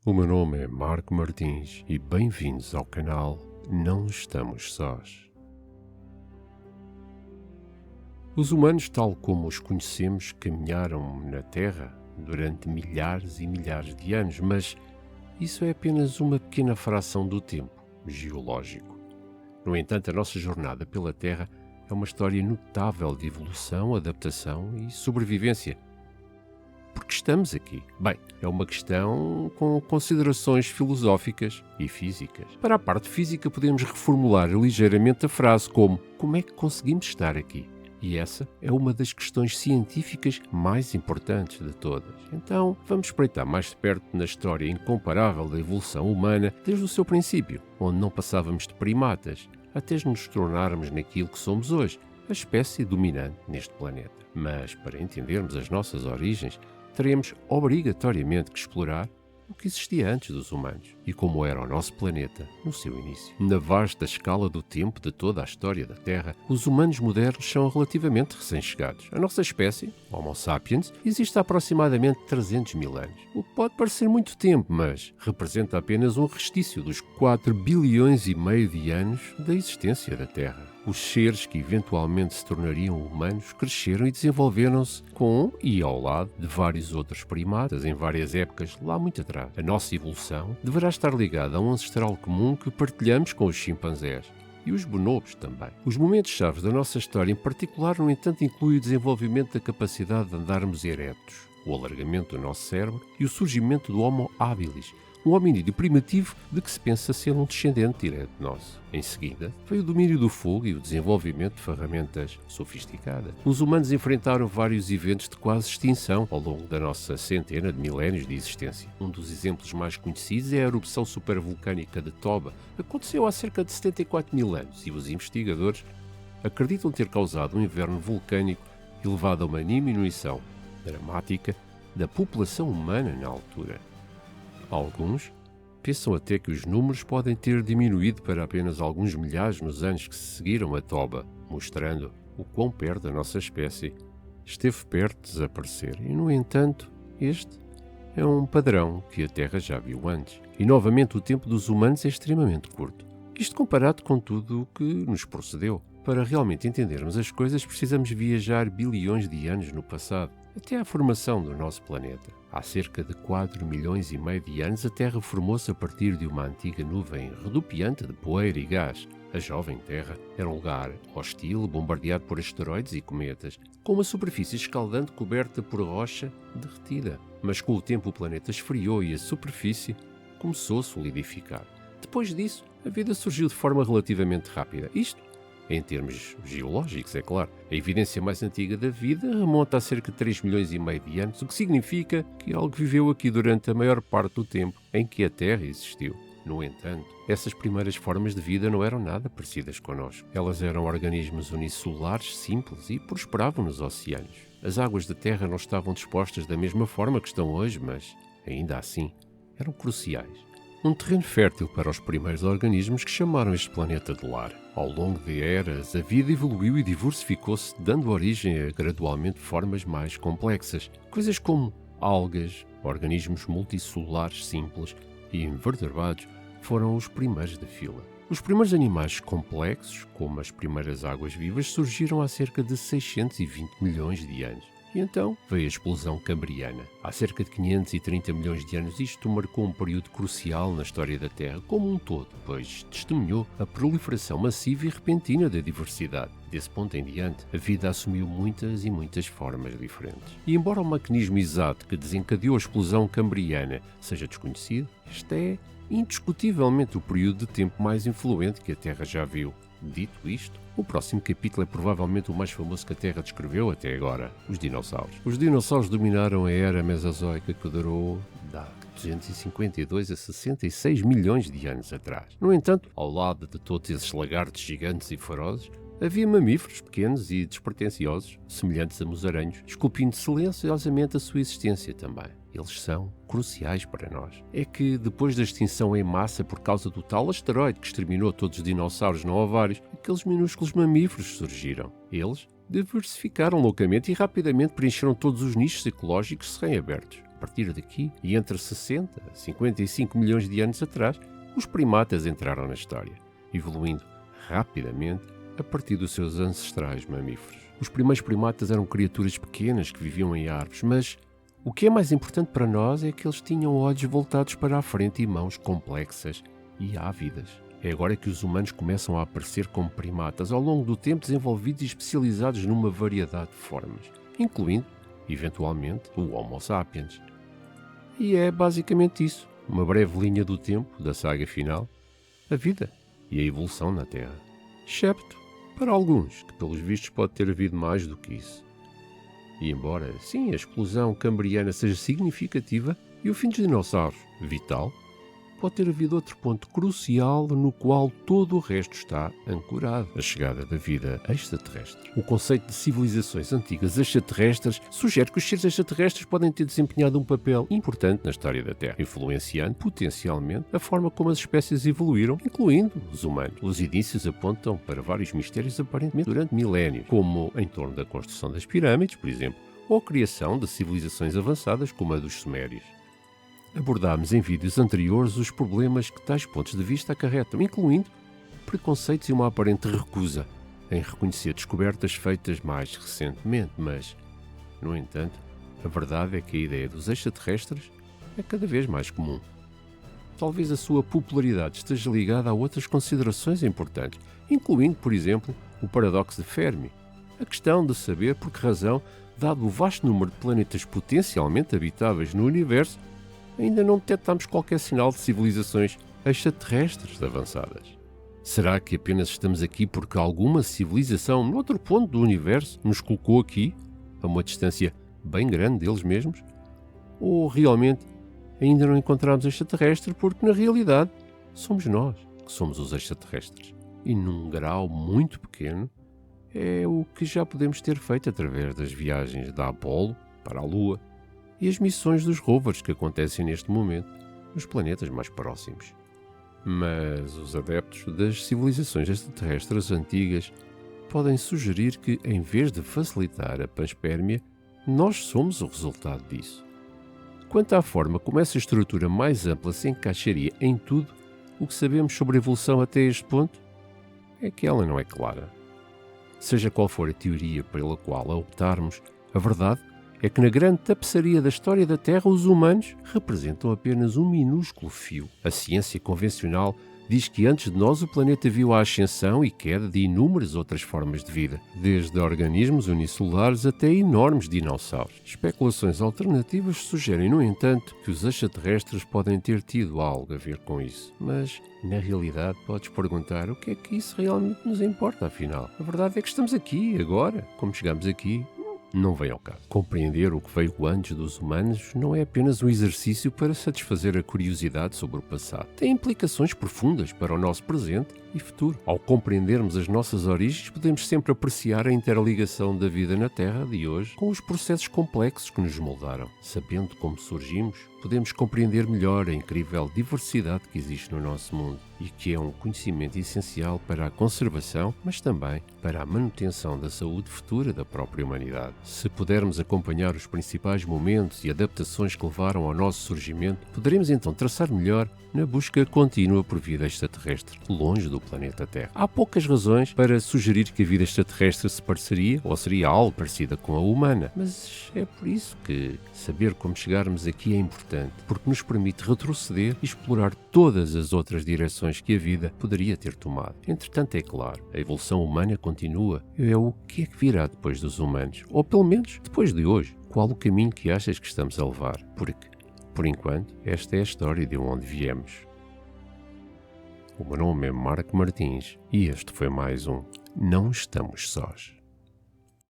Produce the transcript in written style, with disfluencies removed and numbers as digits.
O meu nome é Marco Martins e bem-vindos ao canal Não Estamos Sós. Os humanos, tal como os conhecemos, caminharam na Terra durante milhares e milhares de anos, mas isso é apenas uma pequena fração do tempo geológico. No entanto, a nossa jornada pela Terra é uma história notável de evolução, adaptação e sobrevivência. Por que estamos aqui? Bem, é uma questão com considerações filosóficas e físicas. Para a parte física, podemos reformular ligeiramente a frase como é que conseguimos estar aqui? E essa é uma das questões científicas mais importantes de todas. Então, vamos espreitar mais de perto na história incomparável da evolução humana desde o seu princípio, onde não passávamos de primatas, até nos tornarmos naquilo que somos hoje, a espécie dominante neste planeta. Mas, para entendermos as nossas origens, teremos obrigatoriamente que explorar o que existia antes dos humanos e como era o nosso planeta no seu início. Na vasta escala do tempo de toda a história da Terra, os humanos modernos são relativamente recém-chegados. A nossa espécie, Homo sapiens, existe há aproximadamente 300 mil anos. O que pode parecer muito tempo, mas representa apenas um restício dos 4 bilhões e meio de anos da existência da Terra. Os seres que eventualmente se tornariam humanos cresceram e desenvolveram-se com e ao lado de vários outros primatas em várias épocas lá muito atrás. A nossa evolução deverá estar ligada a um ancestral comum que partilhamos com os chimpanzés e os bonobos também. Os momentos-chave da nossa história em particular, no entanto, incluem o desenvolvimento da capacidade de andarmos eretos, o alargamento do nosso cérebro e o surgimento do Homo habilis, um hominídeo primitivo de que se pensa ser um descendente direto nosso. Em seguida, veio o domínio do fogo e o desenvolvimento de ferramentas sofisticadas. Os humanos enfrentaram vários eventos de quase extinção ao longo da nossa centena de milénios de existência. Um dos exemplos mais conhecidos é a erupção supervulcânica de Toba. Aconteceu há cerca de 74 mil anos e os investigadores acreditam ter causado um inverno vulcânico e levado a uma diminuição dramática da população humana na altura. Alguns pensam até que os números podem ter diminuído para apenas alguns milhares nos anos que se seguiram a Toba, mostrando o quão perto a nossa espécie esteve perto de desaparecer. E, no entanto, este é um padrão que a Terra já viu antes. E, novamente, o tempo dos humanos é extremamente curto. Isto comparado com tudo o que nos procedeu. Para realmente entendermos as coisas, precisamos viajar bilhões de anos no passado, até à formação do nosso planeta. Há cerca de 4 milhões e meio de anos, a Terra formou-se a partir de uma antiga nuvem redupiante de poeira e gás. A jovem Terra era um lugar hostil, bombardeado por asteroides e cometas, com uma superfície escaldante coberta por rocha derretida. Mas com o tempo o planeta esfriou e a superfície começou a solidificar. Depois disso, a vida surgiu de forma relativamente rápida. Isto em termos geológicos, é claro. A evidência mais antiga da vida remonta a cerca de 3 milhões e meio de anos, o que significa que algo viveu aqui durante a maior parte do tempo em que a Terra existiu. No entanto, essas primeiras formas de vida não eram nada parecidas connosco. Elas eram organismos unicelulares simples e prosperavam nos oceanos. As águas da Terra não estavam dispostas da mesma forma que estão hoje, mas, ainda assim, eram cruciais. Um terreno fértil para os primeiros organismos que chamaram este planeta de lar. Ao longo de eras, a vida evoluiu e diversificou-se, dando origem a gradualmente formas mais complexas. Coisas como algas, organismos multicelulares simples e invertebrados foram os primeiros da fila. Os primeiros animais complexos, como as primeiras águas vivas, surgiram há cerca de 620 milhões de anos. E então veio a explosão cambriana. Há cerca de 530 milhões de anos, isto marcou um período crucial na história da Terra como um todo, pois testemunhou a proliferação massiva e repentina da diversidade. Desse ponto em diante, a vida assumiu muitas e muitas formas diferentes. E embora o mecanismo exato que desencadeou a explosão cambriana seja desconhecido, este é indiscutivelmente o período de tempo mais influente que a Terra já viu. Dito isto, o próximo capítulo é provavelmente o mais famoso que a Terra descreveu até agora, os dinossauros. Os dinossauros dominaram a era mesozoica que durou de 252 a 66 milhões de anos atrás. No entanto, ao lado de todos esses lagartos gigantes e ferozes, havia mamíferos pequenos e despretensiosos, semelhantes a musaränhos, esculpindo silenciosamente a sua existência também. Eles são cruciais para nós. É que, depois da extinção em massa por causa do tal asteroide que exterminou todos os dinossauros não ovários, aqueles minúsculos mamíferos surgiram. Eles diversificaram loucamente e rapidamente preencheram todos os nichos ecológicos recém-abertos. partir daqui, e entre 60 a 55 milhões de anos atrás, os primatas entraram na história, evoluindo rapidamente a partir dos seus ancestrais mamíferos. Os primeiros primatas eram criaturas pequenas que viviam em árvores, mas o que é mais importante para nós é que eles tinham olhos voltados para a frente e mãos complexas e ávidas. É agora que os humanos começam a aparecer como primatas, ao longo do tempo desenvolvidos e especializados numa variedade de formas, incluindo, eventualmente, o Homo sapiens. E é basicamente isso, uma breve linha do tempo da saga final, a vida e a evolução na Terra. Excepto para alguns, que pelos vistos pode ter havido mais do que isso. E embora, sim, a explosão cambriana seja significativa e o fim dos dinossauros vital, pode ter havido outro ponto crucial no qual todo o resto está ancorado: a chegada da vida extraterrestre. O conceito de civilizações antigas extraterrestres sugere que os seres extraterrestres podem ter desempenhado um papel importante na história da Terra, influenciando potencialmente a forma como as espécies evoluíram, incluindo os humanos. Os indícios apontam para vários mistérios aparentemente durante milénios, como em torno da construção das pirâmides, por exemplo, ou a criação de civilizações avançadas como a dos sumérios. Abordámos em vídeos anteriores os problemas que tais pontos de vista acarretam, incluindo preconceitos e uma aparente recusa em reconhecer descobertas feitas mais recentemente, mas, no entanto, a verdade é que a ideia dos extraterrestres é cada vez mais comum. Talvez a sua popularidade esteja ligada a outras considerações importantes, incluindo, por exemplo, o paradoxo de Fermi, a questão de saber por que razão, dado o vasto número de planetas potencialmente habitáveis no universo, ainda não detectamos qualquer sinal de civilizações extraterrestres avançadas. Será que apenas estamos aqui porque alguma civilização noutro ponto do universo nos colocou aqui, a uma distância bem grande deles mesmos? Ou realmente ainda não encontramos extraterrestre porque, na realidade, somos nós que somos os extraterrestres? E num grau muito pequeno, é o que já podemos ter feito através das viagens da Apollo para a Lua e as missões dos rovers que acontecem neste momento nos planetas mais próximos. Mas os adeptos das civilizações extraterrestres antigas podem sugerir que, em vez de facilitar a panspermia, nós somos o resultado disso. Quanto à forma como essa estrutura mais ampla se encaixaria em tudo o que sabemos sobre a evolução até este ponto, é que ela não é clara. Seja qual for a teoria pela qual a optarmos, a verdade é que na grande tapeçaria da história da Terra os humanos representam apenas um minúsculo fio. A ciência convencional diz que antes de nós o planeta viu a ascensão e queda de inúmeras outras formas de vida, desde organismos unicelulares até enormes dinossauros. Especulações alternativas sugerem, no entanto, que os extraterrestres podem ter tido algo a ver com isso. Mas, na realidade, podes perguntar o que é que isso realmente nos importa, afinal. A verdade é que estamos aqui, agora. Como chegamos aqui, não vem ao caso. Compreender o que veio antes dos humanos não é apenas um exercício para satisfazer a curiosidade sobre o passado. Tem implicações profundas para o nosso presente e futuro. Ao compreendermos as nossas origens, podemos sempre apreciar a interligação da vida na Terra de hoje com os processos complexos que nos moldaram. Sabendo como surgimos, podemos compreender melhor a incrível diversidade que existe no nosso mundo e que é um conhecimento essencial para a conservação, mas também para a manutenção da saúde futura da própria humanidade. Se pudermos acompanhar os principais momentos e adaptações que levaram ao nosso surgimento, poderemos então traçar melhor na busca contínua por vida extraterrestre, longe do planeta Terra. Há poucas razões para sugerir que a vida extraterrestre se pareceria ou seria algo parecida com a humana, mas é por isso que saber como chegarmos aqui é importante, porque nos permite retroceder e explorar todas as outras direções que a vida poderia ter tomado. Entretanto, é claro, a evolução humana continua. É o que é que virá depois dos humanos? Ou pelo menos depois de hoje? Qual o caminho que achas que estamos a levar? Porque, por enquanto, esta é a história de onde viemos. O meu nome é Marco Martins e este foi mais um Não Estamos Sós.